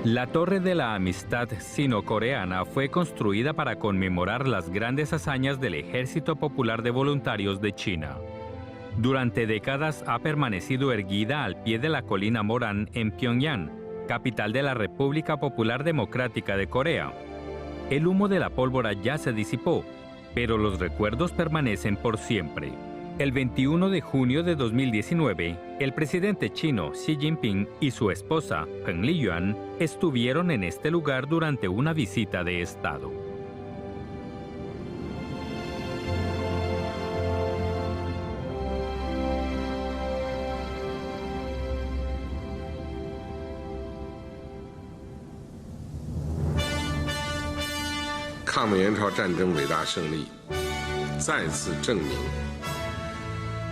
La Torre de la Amistad Sino-Coreana fue construida para conmemorar las grandes hazañas del Ejército Popular de Voluntarios de China. Durante décadas ha permanecido erguida al pie de la colina Moran en Pyongyang, capital de la República Popular Democrática de Corea. El humo de la pólvora ya se disipó, pero los recuerdos permanecen por siempre. El 21 de junio de 2019, el presidente chino Xi Jinping y su esposa, Peng Liyuan, estuvieron en este lugar durante una visita de Estado. «抗美援朝战争伟大胜利再次证明，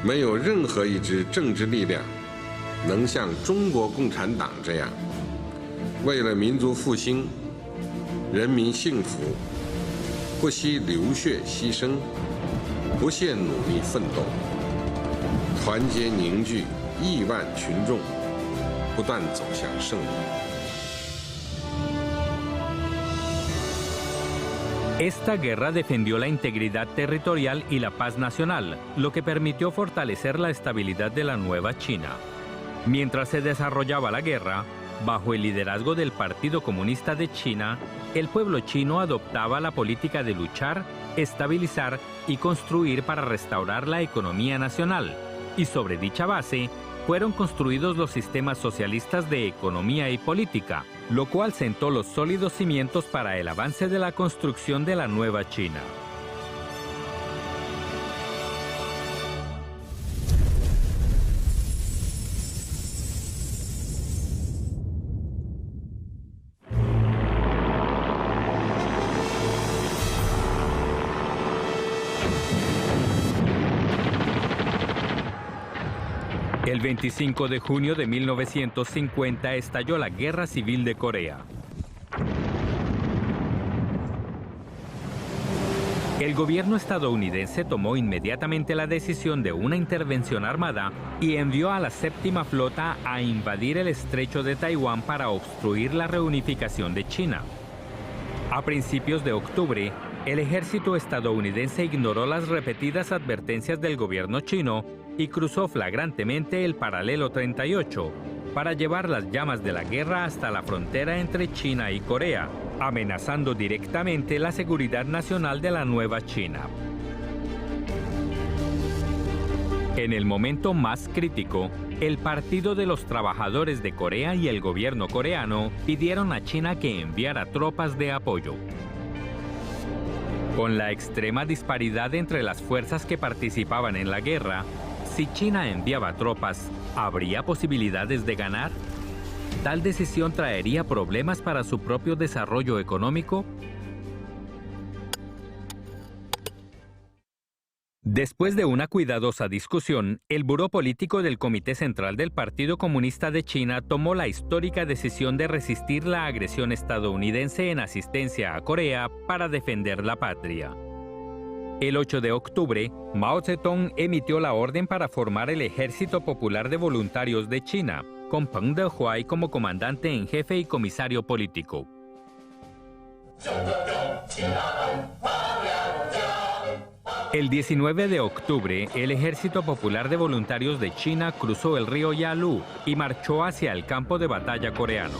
没有任何一支政治力量能像中国共产党这样，为了民族复兴、人民幸福，不惜流血牺牲，不懈努力奋斗，团结凝聚亿万群众，不断走向胜利。» Esta guerra defendió la integridad territorial y la paz nacional, lo que permitió fortalecer la estabilidad de la nueva China. Mientras se desarrollaba la guerra, bajo el liderazgo del Partido Comunista de China, el pueblo chino adoptaba la política de luchar, estabilizar y construir para restaurar la economía nacional, y sobre dicha base fueron construidos los sistemas socialistas de economía y política, lo cual sentó los sólidos cimientos para el avance de la construcción de la nueva China. El 25 de junio de 1950 estalló la Guerra Civil de Corea. El gobierno estadounidense tomó inmediatamente la decisión de una intervención armada y envió a la Séptima Flota a invadir el estrecho de Taiwán para obstruir la reunificación de China. A principios de octubre, el ejército estadounidense ignoró las repetidas advertencias del gobierno chino y cruzó flagrantemente el paralelo 38 para llevar las llamas de la guerra hasta la frontera entre China y Corea, amenazando directamente la seguridad nacional de la nueva China. En el momento más crítico, el Partido de los Trabajadores de Corea y el gobierno coreano pidieron a China que enviara tropas de apoyo. Con la extrema disparidad entre las fuerzas que participaban en la guerra, si China enviaba tropas, ¿habría posibilidades de ganar? ¿Tal decisión traería problemas para su propio desarrollo económico? Después de una cuidadosa discusión, el Buró Político del Comité Central del Partido Comunista de China tomó la histórica decisión de resistir la agresión estadounidense en asistencia a Corea para defender la patria. El 8 de octubre, Mao Zedong emitió la orden para formar el Ejército Popular de Voluntarios de China, con Peng Dehuai como comandante en jefe y comisario político. El 19 de octubre, el Ejército Popular de Voluntarios de China cruzó el río Yalu y marchó hacia el campo de batalla coreano.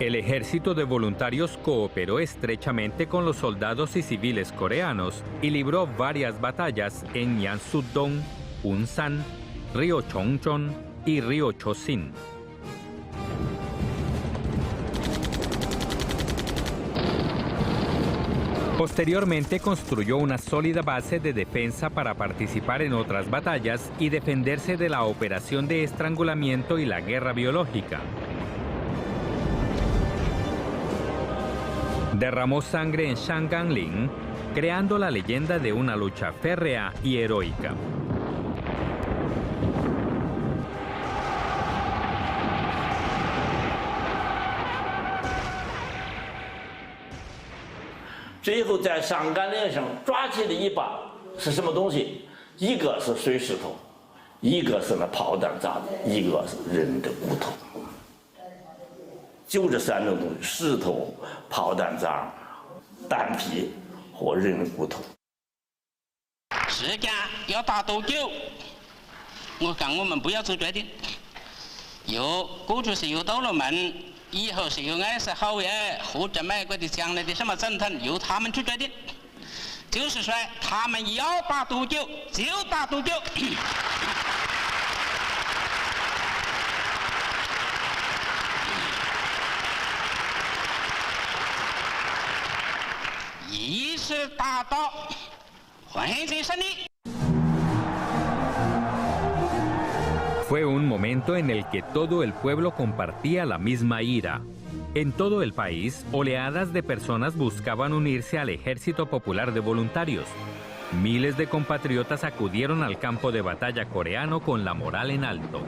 El ejército de voluntarios cooperó estrechamente con los soldados y civiles coreanos y libró varias batallas en Yansudong, Unsan, río Chongchon y río Chosin. Posteriormente construyó una sólida base de defensa para participar en otras batallas y defenderse de la operación de estrangulamiento y la guerra biológica. Derramó sangre en Shangangling, creando la leyenda de una lucha férrea y heroica. 一个是碎石头，一个是那炮弹炸的，一个是人的骨头。就这三种东西：石头、炮弹渣、弹皮和人的骨头。时间要打多久？我讲我们不要做决定。过去是有到了门，以后是有爱是好耶，或者美国的将来的什么总统，由他们去决定。就是说，他们要打多久就打多久。一直打到环境胜利。 Fue un momento en el que todo el pueblo compartía la misma ira. En todo el país, oleadas de personas buscaban unirse al Ejército Popular de Voluntarios. Miles de compatriotas acudieron al campo de batalla coreano con la moral en alto.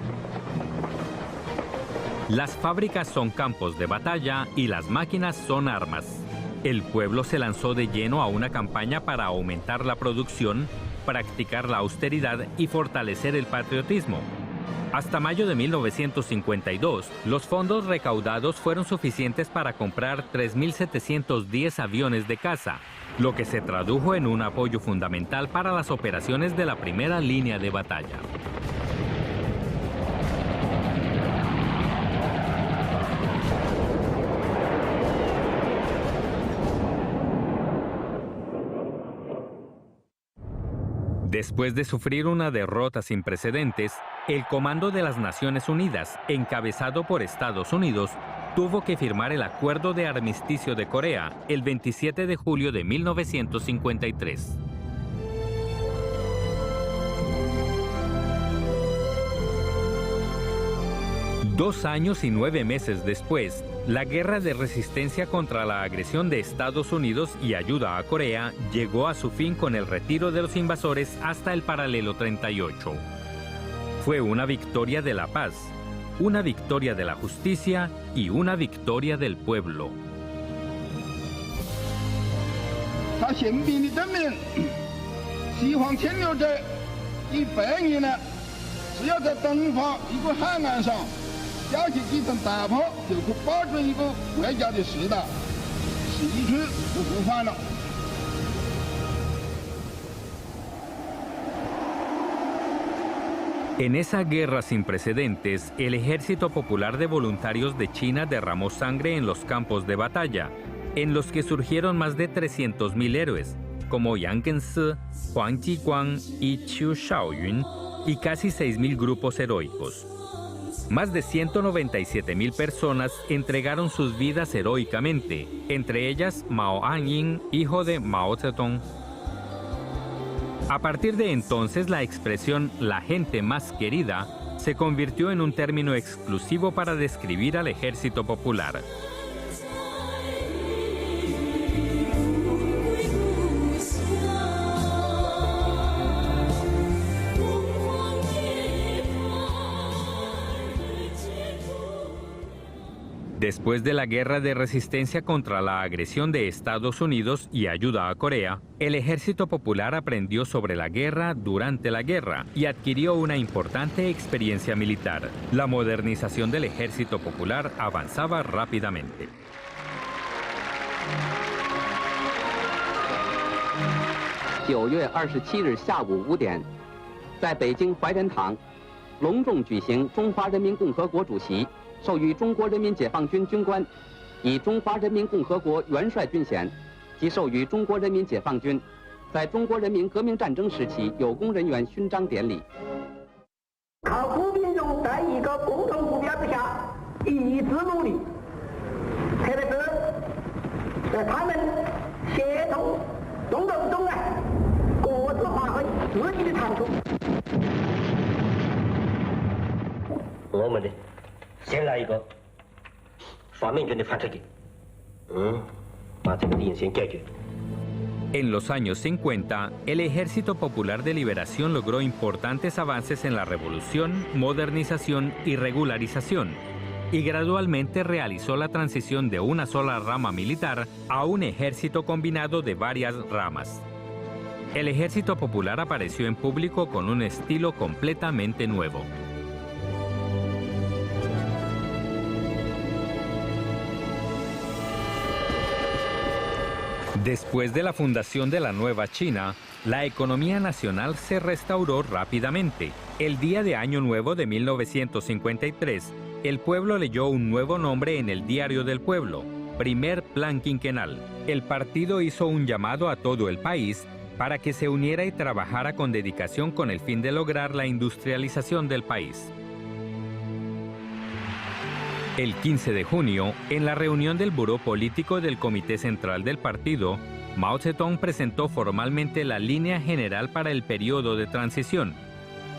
Las fábricas son campos de batalla y las máquinas son armas. El pueblo se lanzó de lleno a una campaña para aumentar la producción, practicar la austeridad y fortalecer el patriotismo. Hasta mayo de 1952, los fondos recaudados fueron suficientes para comprar 3.710 aviones de caza, lo que se tradujo en un apoyo fundamental para las operaciones de la primera línea de batalla. Después de sufrir una derrota sin precedentes, el Comando de las Naciones Unidas, encabezado por Estados Unidos, tuvo que firmar el Acuerdo de Armisticio de Corea el 27 de julio de 1953. Dos años y 9 meses después, la guerra de resistencia contra la agresión de Estados Unidos y ayuda a Corea llegó a su fin con el retiro de los invasores hasta el paralelo 38. Fue una victoria de la paz, una victoria de la justicia y una victoria del pueblo. 他宪兵的证明，西方侵略者以100年呢，只要在东方一个海岸上架起几层大炮，就可保证一个国家的势大，西去不复返了。 En esa guerra sin precedentes, el Ejército Popular de Voluntarios de China derramó sangre en los campos de batalla, en los que surgieron más de 300.000 héroes, como Yang Ken-si, Huang Ji-guang y Chiu Shaoyun, y casi 6.000 grupos heroicos. Más de 197.000 personas entregaron sus vidas heroicamente, entre ellas Mao Anying, hijo de Mao Zedong. A partir de entonces, la expresión «la gente más querida» se convirtió en un término exclusivo para describir al Ejército Popular. Después de la guerra de resistencia contra la agresión de Estados Unidos y ayuda a Corea, el Ejército Popular aprendió sobre la guerra durante la guerra y adquirió una importante experiencia militar. La modernización del Ejército Popular avanzaba rápidamente. 9月27日下午5点，在北京怀仁堂隆重举行中华人民共和国主席 授予中国人民解放军军官以中华人民共和国元帅军衔，及授予中国人民解放军在中国人民革命战争时期有功人员勋章典礼。靠股民众在一个共同目标之下一致努力，特别是在他们协同中国中啊，各自发挥自己的长处。我们的 先来一个反面军的反射击，把这个敌人先解决。 En los años 50, el Ejército Popular de Liberación logró importantes avances en la revolución, modernización y regularización, y gradualmente realizó la transición de una sola rama militar a un ejército combinado de varias ramas. el Ejército Popular apareció en público con un estilo completamente nuevo. Después de la fundación de la Nueva China, la economía nacional se restauró rápidamente. El día de Año Nuevo de 1953, el pueblo leyó un nuevo nombre en el Diario del Pueblo, Primer Plan Quinquenal. El partido hizo un llamado a todo el país para que se uniera y trabajara con dedicación con el fin de lograr la industrialización del país. El 15 de junio, en la reunión del Buró Político del Comité Central del Partido, Mao Zedong presentó formalmente la línea general para el periodo de transición,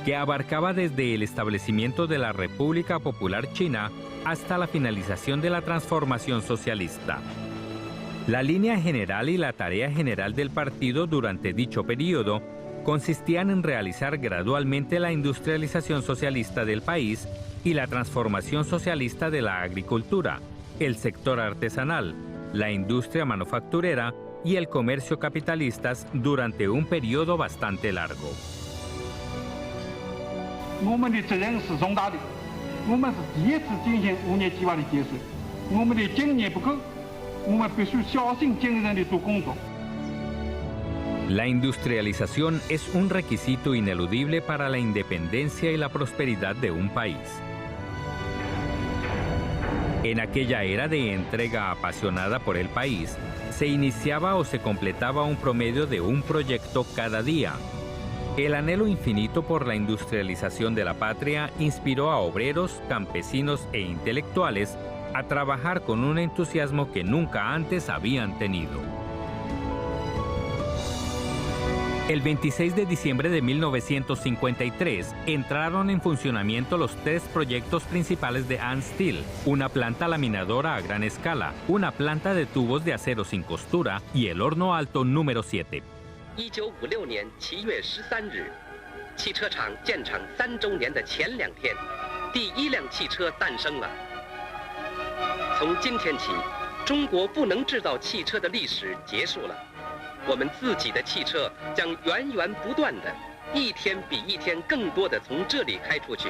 que abarcaba desde el establecimiento de la República Popular China hasta la finalización de la transformación socialista. La línea general y la tarea general del partido durante dicho periodo consistían en realizar gradualmente la industrialización socialista del país y la transformación socialista de la agricultura, el sector artesanal, la industria manufacturera y el comercio capitalistas durante un periodo bastante largo. La industrialización es un requisito ineludible para la independencia y la prosperidad de un país. En aquella era de entrega apasionada por el país, se iniciaba o se completaba un promedio de un proyecto cada día. El anhelo infinito por la industrialización de la patria inspiró a obreros, campesinos e intelectuales a trabajar con un entusiasmo que nunca antes habían tenido. El 26 de diciembre de 1953 entraron en funcionamiento los 3 proyectos principales de An Steel, una planta laminadora a gran escala, una planta de tubos de acero sin costura y el horno alto número 7. 1956年7月13日，汽车厂建厂3周年的前2天，第1辆汽车诞生了。从今天起，中国不能制造汽车的历史结束了。 我们自己的汽车将源源不断的，一天比一天更多的从这里开出去。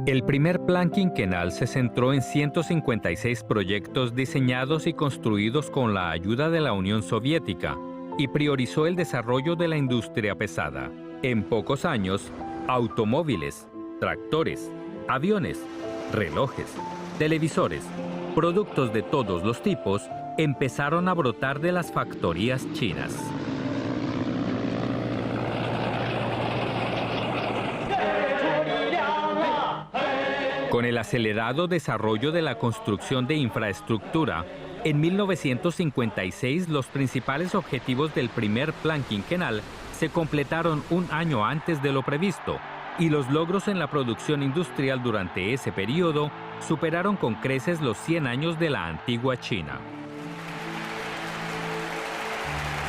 El primer plan quinquenal se centró en 156 proyectos diseñados y construidos con la ayuda de la Unión Soviética y priorizó el desarrollo de la industria pesada. En pocos años, automóviles, tractores, aviones, relojes, televisores, productos de todos los tipos empezaron a brotar de las factorías chinas. Con el acelerado desarrollo de la construcción de infraestructura, en 1956 los principales objetivos del primer plan quinquenal se completaron un año antes de lo previsto, y los logros en la producción industrial durante ese periodo superaron con creces los 100 años de la antigua China.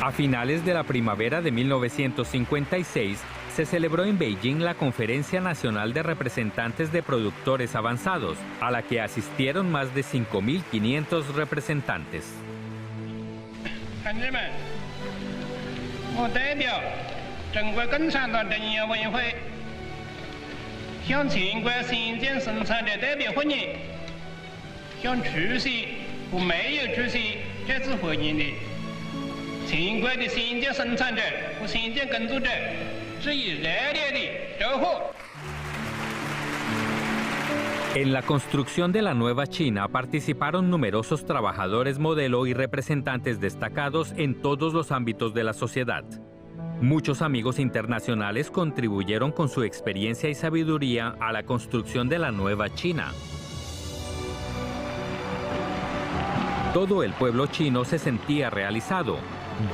A finales de la primavera de 1956, se celebró en Beijing la Conferencia Nacional de Representantes de Productores Avanzados, a la que asistieron más de 5.500 representantes. 同志们，我代表中国共产党政协委员会，向全国新建生产的代表会议，向出席和没有出席这次会议的全国的新建生产者和新建工作者。 En la construcción de la Nueva China participaron numerosos trabajadores modelo y representantes destacados en todos los ámbitos de la sociedad. Muchos amigos internacionales contribuyeron con su experiencia y sabiduría a la construcción de la Nueva China. Todo el pueblo chino se sentía realizado,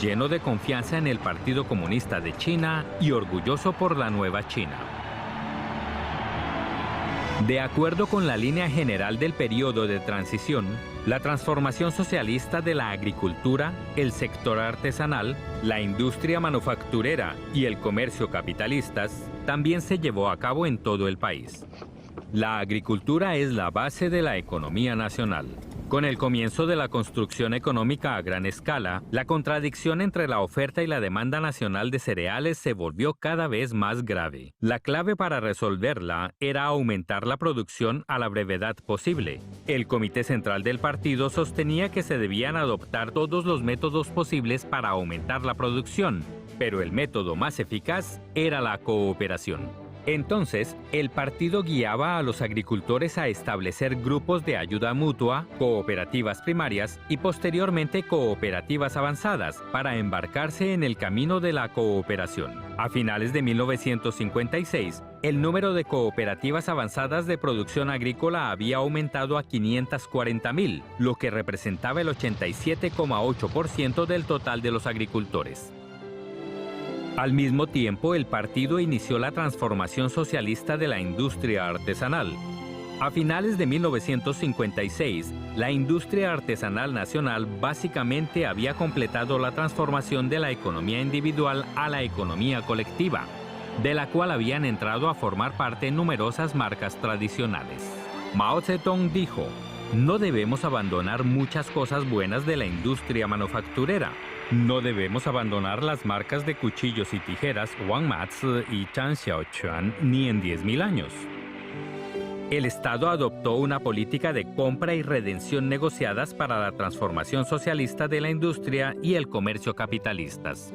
lleno de confianza en el Partido Comunista de China y orgulloso por la Nueva China. De acuerdo con la línea general del periodo de transición, la transformación socialista de la agricultura, el sector artesanal, la industria manufacturera y el comercio capitalistas también se llevó a cabo en todo el país. La agricultura es la base de la economía nacional. Con el comienzo de la construcción económica a gran escala, la contradicción entre la oferta y la demanda nacional de cereales se volvió cada vez más grave. La clave para resolverla era aumentar la producción a la brevedad posible. El Comité Central del partido sostenía que se debían adoptar todos los métodos posibles para aumentar la producción, pero el método más eficaz era la cooperación. Entonces, el partido guiaba a los agricultores a establecer grupos de ayuda mutua, cooperativas primarias y posteriormente cooperativas avanzadas para embarcarse en el camino de la cooperación. A finales de 1956, el número de cooperativas avanzadas de producción agrícola había aumentado a 540,000, lo que representaba el 87,8% del total de los agricultores. Al mismo tiempo, el partido inició la transformación socialista de la industria artesanal. A finales de 1956, la industria artesanal nacional básicamente había completado la transformación de la economía individual a la economía colectiva, de la cual habían entrado a formar parte numerosas marcas tradicionales. Mao Zedong dijo: "No debemos abandonar muchas cosas buenas de la industria manufacturera. No debemos abandonar las marcas de cuchillos y tijeras Wang Matsu y Chan Xiaochuan ni en 10,000 años". El Estado adoptó una política de compra y redención negociadas para la transformación socialista de la industria y el comercio capitalistas.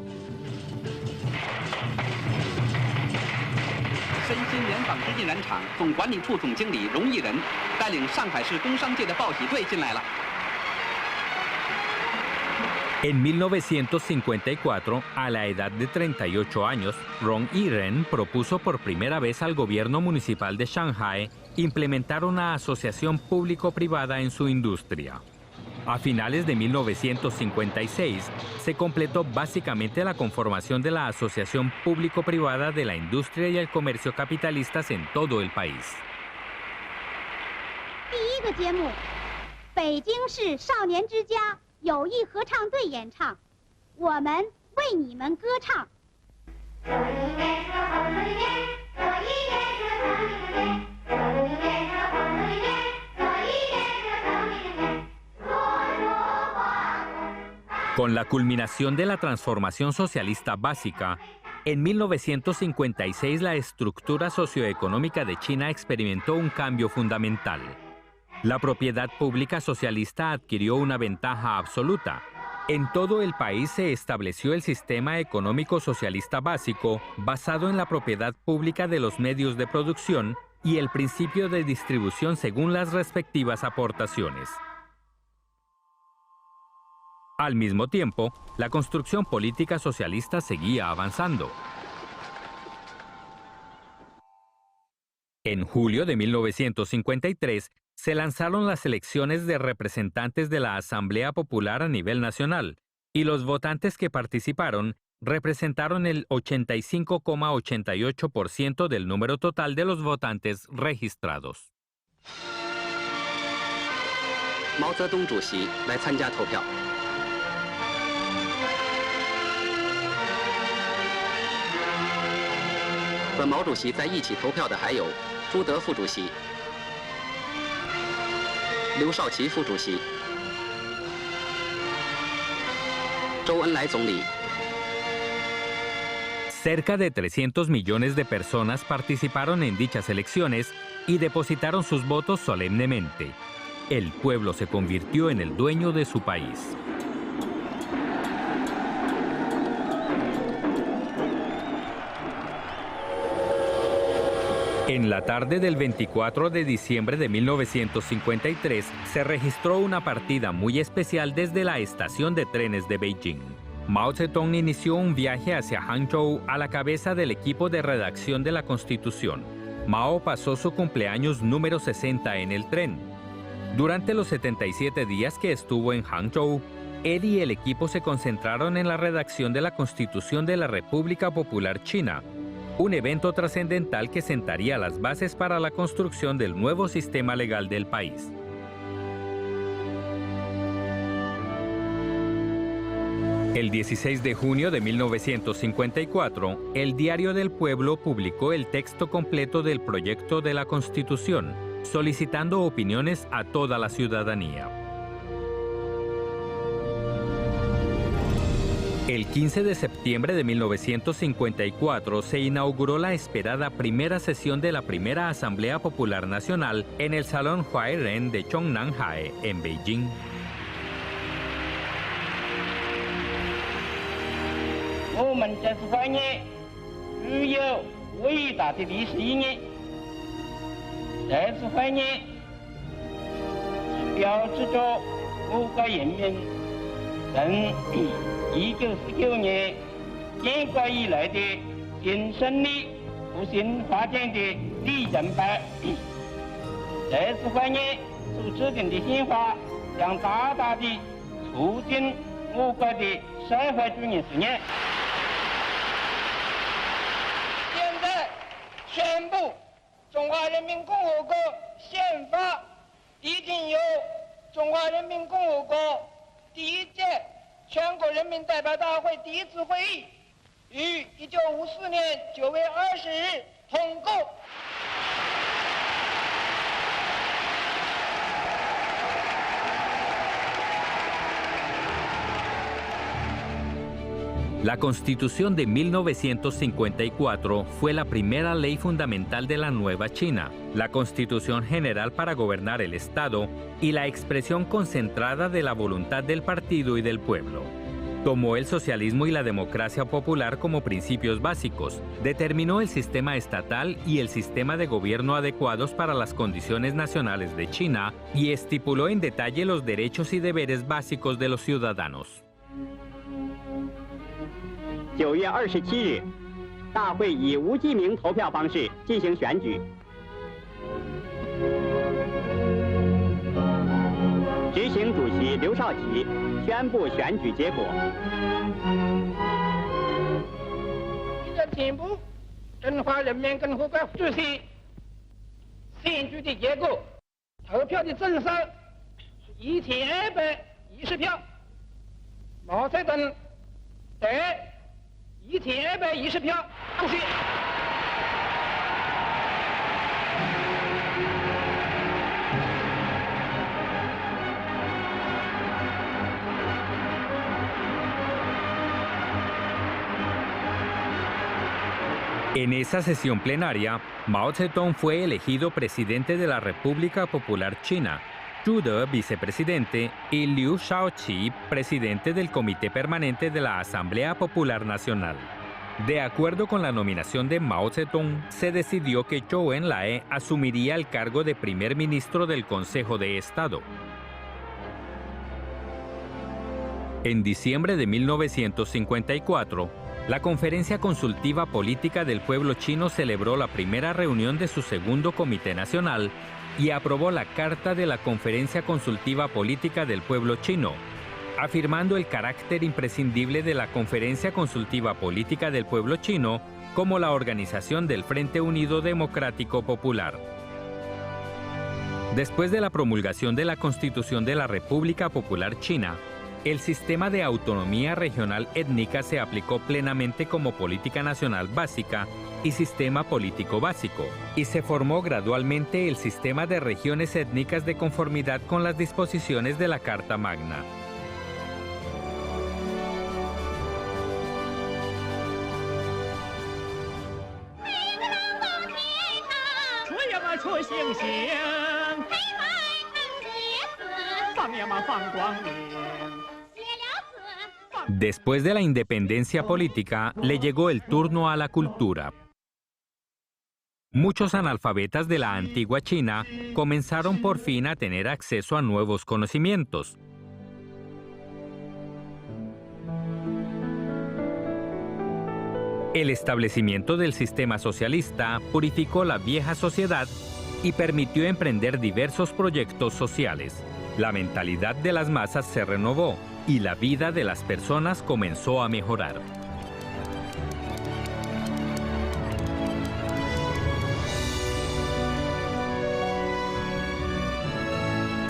身心联纺织印染厂总管理处总经理荣毅仁带领上海市工商界的报喜队进来了。 En 1954, a la edad de 38 años, Rong Yiren propuso por primera vez al gobierno municipal de Shanghai implementar una asociación público-privada en su industria. A finales de 1956, se completó básicamente la conformación de la asociación público-privada de la industria y el comercio capitalistas en todo el país. 第一个节目，北京市少年之家 友谊合唱队演唱，我们为你们歌唱。Con la culminación de la transformación socialista básica, en 1956 la estructura socioeconómica de China experimentó un cambio fundamental. La propiedad pública socialista adquirió una ventaja absoluta. En todo el país se estableció el sistema económico socialista básico basado en la propiedad pública de los medios de producción y el principio de distribución según las respectivas aportaciones. Al mismo tiempo, la construcción política socialista seguía avanzando. En julio de 1953, se lanzaron las elecciones de representantes de la Asamblea Popular a nivel nacional, y los votantes que participaron representaron el 85,88% del número total de los votantes registrados. Mao Zedong 主席来参加投票。和毛主席在一起投票的还有朱德副主席、刘少奇副主席、周恩来总理。 Cerca de 300 millones de personas participaron en dichas elecciones y depositaron sus votos solemnemente. El pueblo se convirtió en el dueño de su país. En la tarde del 24 de diciembre de 1953 se registró una partida muy especial desde la estación de trenes de Beijing. Mao Zedong inició un viaje hacia Hangzhou a la cabeza del equipo de redacción de la Constitución. Mao pasó su cumpleaños número 60 en el tren. Durante los 77 días que estuvo en Hangzhou, él y el equipo se concentraron en la redacción de la Constitución de la República Popular China, un evento trascendental que sentaría las bases para la construcción del nuevo sistema legal del país. El 16 de junio de 1954, el Diario del Pueblo publicó el texto completo del proyecto de la Constitución, solicitando opiniones a toda la ciudadanía. El 15 de septiembre de 1954 se inauguró la esperada primera sesión de la primera Asamblea Popular Nacional en el Salón Huairen de Zhongnanhai, en Beijing. La Constitución de 1954 fue la primera ley fundamental de la Nueva China, la Constitución General para gobernar el Estado y la expresión concentrada de la voluntad del partido y del pueblo. Tomó el socialismo y la democracia popular como principios básicos, determinó el sistema estatal y el sistema de gobierno adecuados para las condiciones nacionales de China y estipuló en detalle los derechos y deberes básicos de los ciudadanos. 9月27日，大会以无记名投票方式进行选举。执行主席刘少奇宣布选举结果。依照进步中华人民共和国主席选举的结果，投票的总数是1220票，毛泽东得1220票当选。En esa sesión plenaria, Mao Zedong fue elegido presidente de la República Popular China, Zhu De vicepresidente y Liu Shaoqi presidente del Comité Permanente de la Asamblea Popular Nacional. De acuerdo con la nominación de Mao Zedong, se decidió que Zhou Enlai asumiría el cargo de primer ministro del Consejo de Estado. En diciembre de 1954, la Conferencia Consultiva Política del Pueblo Chino celebró la primera reunión de su segundo Comité Nacional y aprobó la Carta de la Conferencia Consultiva Política del Pueblo Chino, afirmando el carácter imprescindible de la Conferencia Consultiva Política del Pueblo Chino como la organización del Frente Unido Democrático Popular. Después de la promulgación de la Constitución de la República Popular China, el sistema de autonomía regional étnica se aplicó plenamente como política nacional básica y sistema político básico, y se formó gradualmente el sistema de regiones étnicas de conformidad con las disposiciones de la Carta Magna. Después de la independencia política, le llegó el turno a la cultura. Muchos analfabetas de la antigua China comenzaron por fin a tener acceso a nuevos conocimientos. El establecimiento del sistema socialista purificó la vieja sociedad y permitió emprender diversos proyectos sociales. La mentalidad de las masas se renovó y la vida de las personas comenzó a mejorar.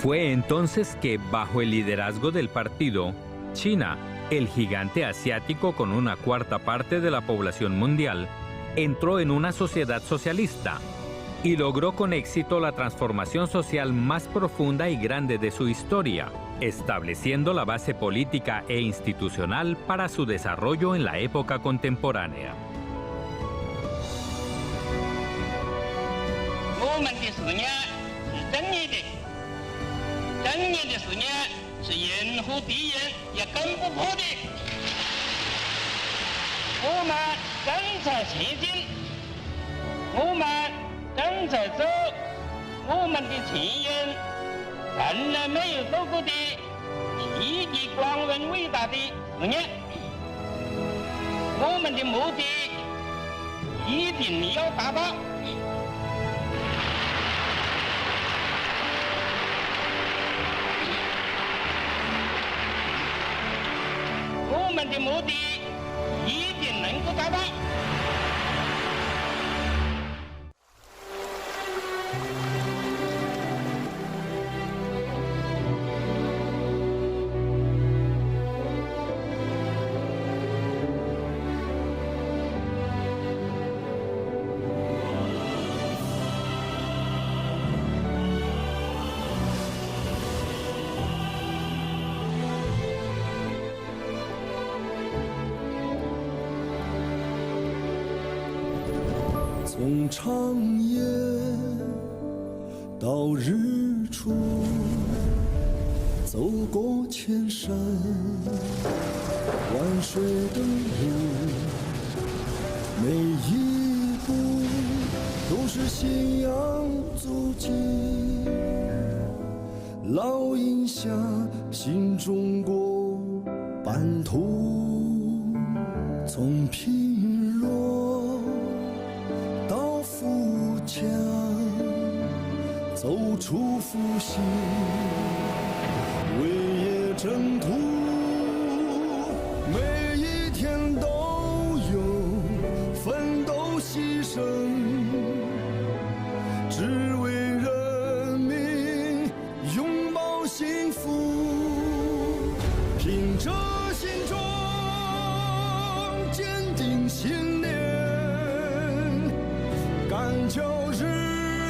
Fue entonces que, bajo el liderazgo del partido, China, el gigante asiático con una cuarta parte de la población mundial, entró en una sociedad socialista y logró con éxito la transformación social más profunda y grande de su historia, estableciendo la base política e institucional para su desarrollo en la época contemporánea. 我们的事业是正义的，正义的事业是人和敌人也攻不破的。我们正在前进，我们正在走我们的前人从来没有做过的奇迹光荣伟大的事业。我们的目的一定要达到。 我们的目的一定能够达到。从长夜到日出，走过千山万水的路，每一步都是信仰足迹，烙印下新中国版图，从贫弱 富强，走出复兴，为业征途，每一天都有奋斗牺牲，只为人民拥抱幸福，凭着心中坚定信念。 敢叫日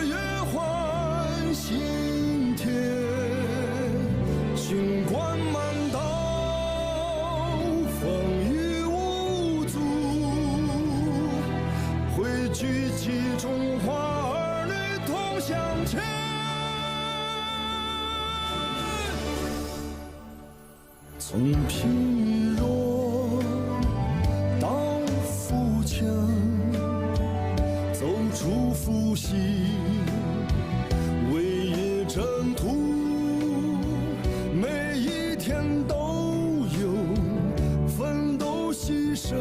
月换新天，雄关漫道，风雨无阻，汇聚起中华儿女同向前。从贫弱到富强。 走出复兴，为业征途，每一天都有奋斗牺牲。